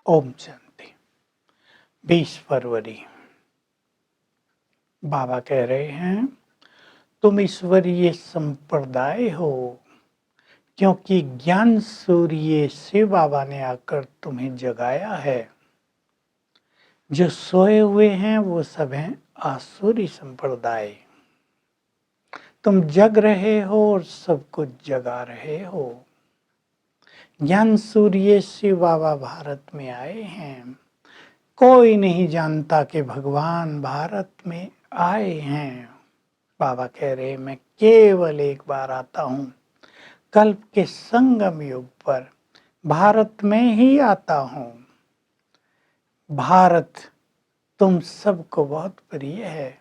ओम शांति। 20 फरवरी। बाबा कह रहे हैं तुम ईश्वरीय संप्रदाय हो, क्योंकि ज्ञान सूर्य से बाबा ने आकर तुम्हें जगाया है। जो सोए हुए हैं वो सब हैं आसुरी संप्रदाय। तुम जग रहे हो और सबको जगा रहे हो। ज्ञान सूर्य से बाबा भारत में आए हैं। कोई नहीं जानता कि भगवान भारत में आए हैं। बाबा कह रहे मैं केवल एक बार आता हूँ, कल्प के संगम युग पर भारत में ही आता हूँ। भारत तुम सबको बहुत प्रिय है।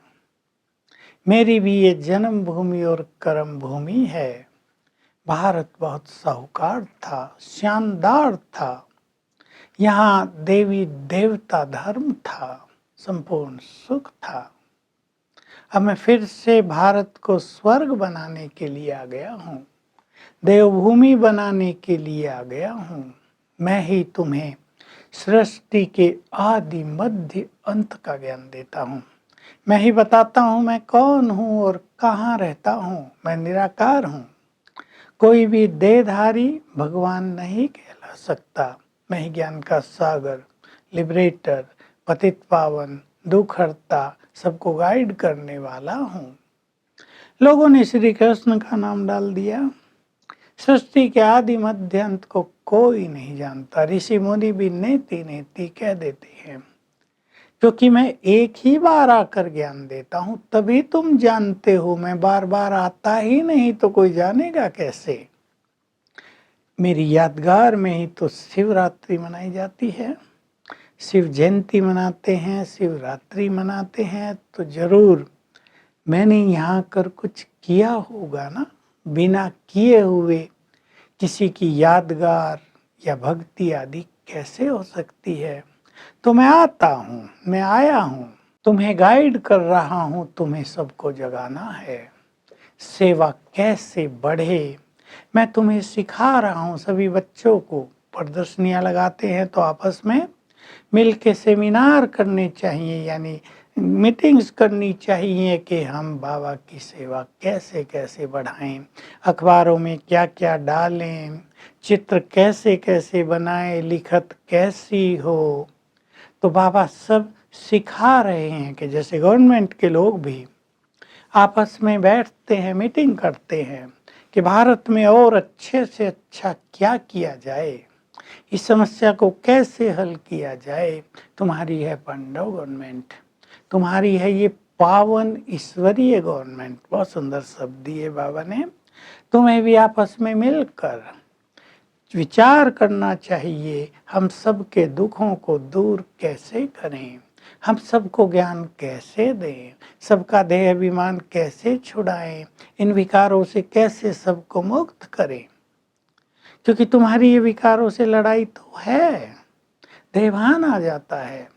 मेरी भी ये जन्म भूमि और कर्म भूमि है। भारत बहुत साहूकार था, शानदार था। यहाँ देवी देवता धर्म था, संपूर्ण सुख था। अब मैं फिर से भारत को स्वर्ग बनाने के लिए आ गया हूँ, देवभूमि बनाने के लिए आ गया हूँ। मैं ही तुम्हें सृष्टि के आदि मध्य अंत का ज्ञान देता हूँ। मैं ही बताता हूँ मैं कौन हूँ और कहाँ रहता हूँ। मैं निराकार हूँ। कोई भी देहधारी भगवान नहीं कहला सकता। मैं ही ज्ञान का सागर, लिबरेटर, पतित पावन, दुख हरता, सबको गाइड करने वाला हूँ। लोगों ने श्री कृष्ण का नाम डाल दिया। सृष्टि के आदि मध्य अंत को कोई नहीं जानता। ऋषि मुनि भी नेति नेति कह देते हैं, क्योंकि मैं एक ही बार आकर ज्ञान देता हूँ तभी तुम जानते हो। मैं बार बार आता ही नहीं तो कोई जानेगा कैसे। मेरी यादगार में ही तो शिवरात्रि मनाई जाती है। शिव जयंती मनाते हैं, शिवरात्रि मनाते हैं, तो जरूर मैंने यहाँ कर कुछ किया होगा ना। बिना किए हुए किसी की यादगार या भक्ति आदि कैसे हो सकती है। तो मैं आता हूँ, मैं आया हूँ, तुम्हें गाइड कर रहा हूँ। तुम्हें सबको जगाना है। सेवा कैसे बढ़े मैं तुम्हें सिखा रहा हूँ। सभी बच्चों को प्रदर्शनियाँ लगाते हैं तो आपस में मिल के सेमिनार करने चाहिए, यानी मीटिंग्स करनी चाहिए कि हम बाबा की सेवा कैसे कैसे बढ़ाएं, अखबारों में क्या क्या डालें, चित्र कैसे कैसे बनाएं, लिखत कैसी हो। तो बाबा सब सिखा रहे हैं कि जैसे गवर्नमेंट के लोग भी आपस में बैठते हैं, मीटिंग करते हैं कि भारत में और अच्छे से अच्छा क्या किया जाए, इस समस्या को कैसे हल किया जाए। तुम्हारी है पांडव गवर्नमेंट, तुम्हारी है ये पावन ईश्वरीय गवर्नमेंट। बहुत सुंदर शब्द दिए बाबा ने। तुम्हें भी आपस में मिलकर विचार करना चाहिए, हम सबके दुखों को दूर कैसे करें, हम सबको ज्ञान कैसे दें, सबका देह अभिमान कैसे छुड़ाएं, इन विकारों से कैसे सबको मुक्त करें। क्योंकि तुम्हारी ये विकारों से लड़ाई तो है, देहभान आ जाता है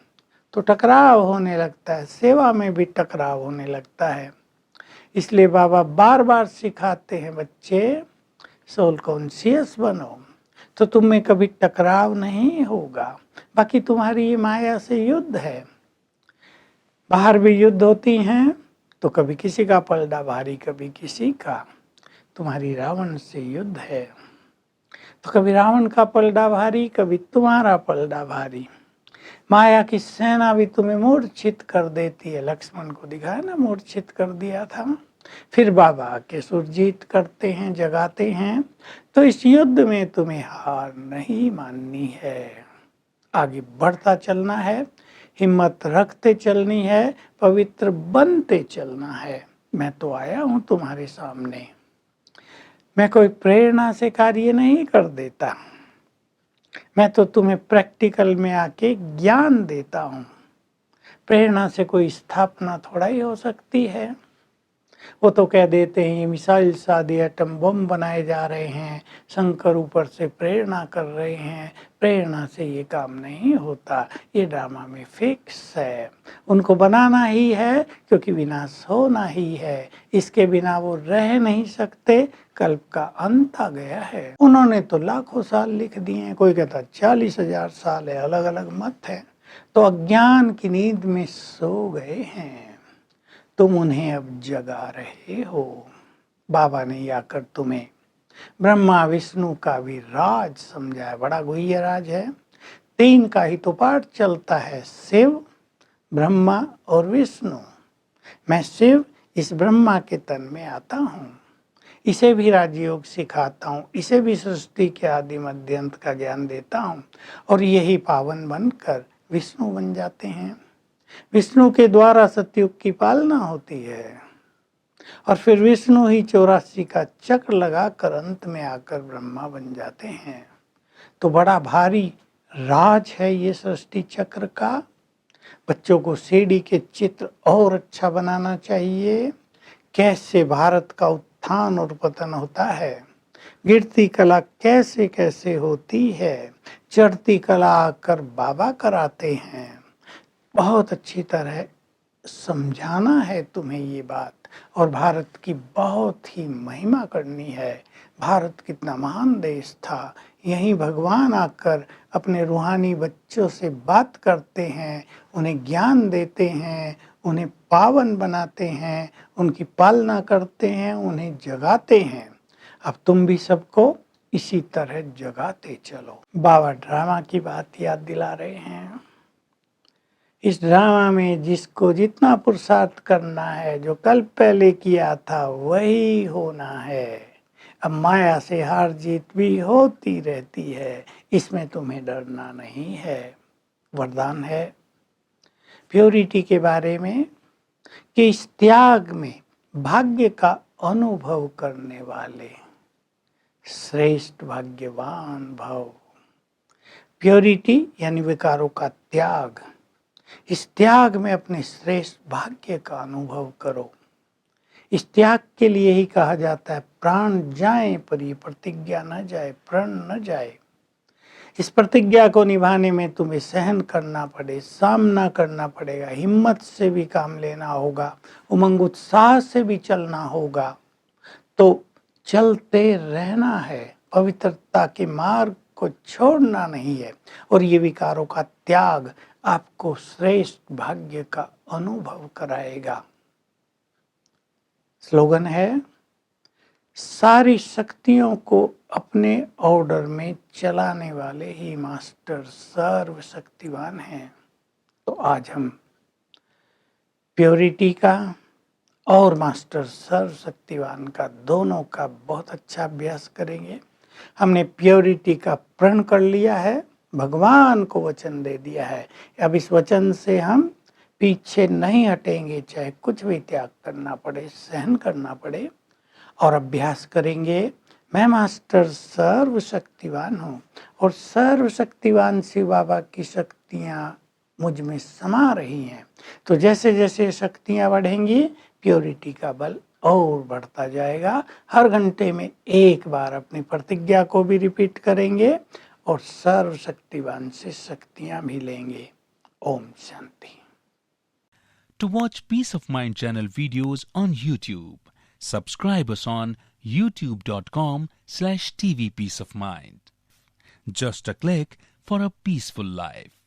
तो टकराव होने लगता है, सेवा में भी टकराव होने लगता है। इसलिए बाबा बार बार सिखाते हैं बच्चे सोल कॉन्शियस बनो, तो तुम में कभी टकराव नहीं होगा। बाकी तुम्हारी ये माया से युद्ध है। बाहर भी युद्ध होती हैं तो कभी किसी का पलड़ा भारी, कभी किसी का। तुम्हारी रावण से युद्ध है तो कभी रावण का पलड़ा भारी, कभी तुम्हारा पलड़ा भारी। माया की सेना भी तुम्हें मूर्छित कर देती है। लक्ष्मण को दिखाया ना, मूर्छित कर दिया था। फिर बाबा आके सुरजीत करते हैं, जगाते हैं। तो इस युद्ध में तुम्हें हार नहीं माननी है, आगे बढ़ता चलना है, हिम्मत रखते चलनी है, पवित्र बनते चलना है। मैं तो आया हूँ तुम्हारे सामने। मैं कोई प्रेरणा से कार्य नहीं कर देता, मैं तो तुम्हें प्रैक्टिकल में आके ज्ञान देता हूँ। प्रेरणा से कोई स्थापना थोड़ा ही हो सकती है। वो तो कह देते हैं ये मिसाइल शादी एटम बम बनाए जा रहे हैं, शंकर ऊपर से प्रेरणा कर रहे हैं, प्रेरणा से ये काम नहीं होता, ये ड्रामा में फिक्स है, उनको बनाना ही है क्योंकि विनाश होना ही है, इसके बिना वो रह नहीं सकते, कल्प का अंत आ गया है। उन्होंने तो लाखों साल लिख दिए हैं, कोई कहता 40,000 साल है, अलग अलग मत है। तो अज्ञान की नींद में सो गए हैं, तुम उन्हें अब जगा रहे हो। बाबा ने आकर तुम्हें ब्रह्मा विष्णु का भी राज समझाया, बड़ा गुह्य राज है। 3 का ही तो पाठ चलता है, शिव, ब्रह्मा और विष्णु। मैं शिव इस ब्रह्मा के तन में आता हूँ, इसे भी राजयोग सिखाता हूँ, इसे भी सृष्टि के आदि मध्य अंत का ज्ञान देता हूँ, और यही पावन बनकर विष्णु बन जाते हैं। विष्णु के द्वारा सतयुग की पालना होती है, और फिर विष्णु ही 84 का चक्र लगाकर अंत में आकर ब्रह्मा बन जाते हैं। तो बड़ा भारी राज है ये सृष्टि चक्र का। बच्चों को सीढ़ी के चित्र और अच्छा बनाना चाहिए, कैसे भारत का उत्थान और पतन होता है, गिरती कला कैसे कैसे होती है, चढ़ती कला आकर बाबा कराते हैं। बहुत अच्छी तरह समझाना है तुम्हें ये बात, और भारत की बहुत ही महिमा करनी है। भारत कितना महान देश था, यहीं भगवान आकर अपने रूहानी बच्चों से बात करते हैं, उन्हें ज्ञान देते हैं, उन्हें पावन बनाते हैं, उनकी पालना करते हैं, उन्हें जगाते हैं। अब तुम भी सबको इसी तरह जगाते चलो। बाबा ड्रामा की बात याद दिला रहे हैं। इस ड्रामा में जिसको जितना पुरुषार्थ करना है, जो कल पहले किया था वही होना है। अब माया से हार जीत भी होती रहती है, इसमें तुम्हें डरना नहीं है। वरदान है प्योरिटी के बारे में कि इस त्याग में भाग्य का अनुभव करने वाले श्रेष्ठ भाग्यवान भव। प्योरिटी यानी विकारों का त्याग, इस त्याग में अपने श्रेष्ठ भाग्य का अनुभव करो। इस त्याग के लिए ही कहा जाता है प्राण जाए पर ये प्रतिज्ञा न जाए, प्रण न जाए। इस प्रतिज्ञा को निभाने में तुम्हें सहन करना पड़े, सामना करना पड़ेगा, हिम्मत से भी काम लेना होगा, उमंग उत्साह से भी चलना होगा। तो चलते रहना है, पवित्रता के मार्ग को छोड़ना नहीं है, और ये विकारों का त्याग आपको श्रेष्ठ भाग्य का अनुभव कराएगा। स्लोगन है सारी शक्तियों को अपने ऑर्डर में चलाने वाले ही मास्टर सर्वशक्तिवान हैं। तो आज हम प्योरिटी का और मास्टर सर्वशक्तिवान का दोनों का बहुत अच्छा अभ्यास करेंगे। हमने प्योरिटी का प्रण कर लिया है, भगवान को वचन दे दिया है, अब इस वचन से हम पीछे नहीं हटेंगे, चाहे कुछ भी त्याग करना पड़े, सहन करना पड़े, और अभ्यास करेंगे मैं मास्टर सर्वशक्तिवान हूँ, और सर्वशक्तिवान शिव बाबा की शक्तियाँ मुझ में समा रही हैं। तो जैसे जैसे शक्तियाँ बढ़ेंगी, प्योरिटी का बल और बढ़ता जाएगा। हर घंटे में एक बार अपनी प्रतिज्ञा को भी रिपीट करेंगे, और सर्वशक्तिवान से शक्तियाँ भी लेंगे। Om Shanti. To watch Peace of Mind channel videos on YouTube, subscribe us on youtube.com/tvpeaceofmind. Just a click for a peaceful life.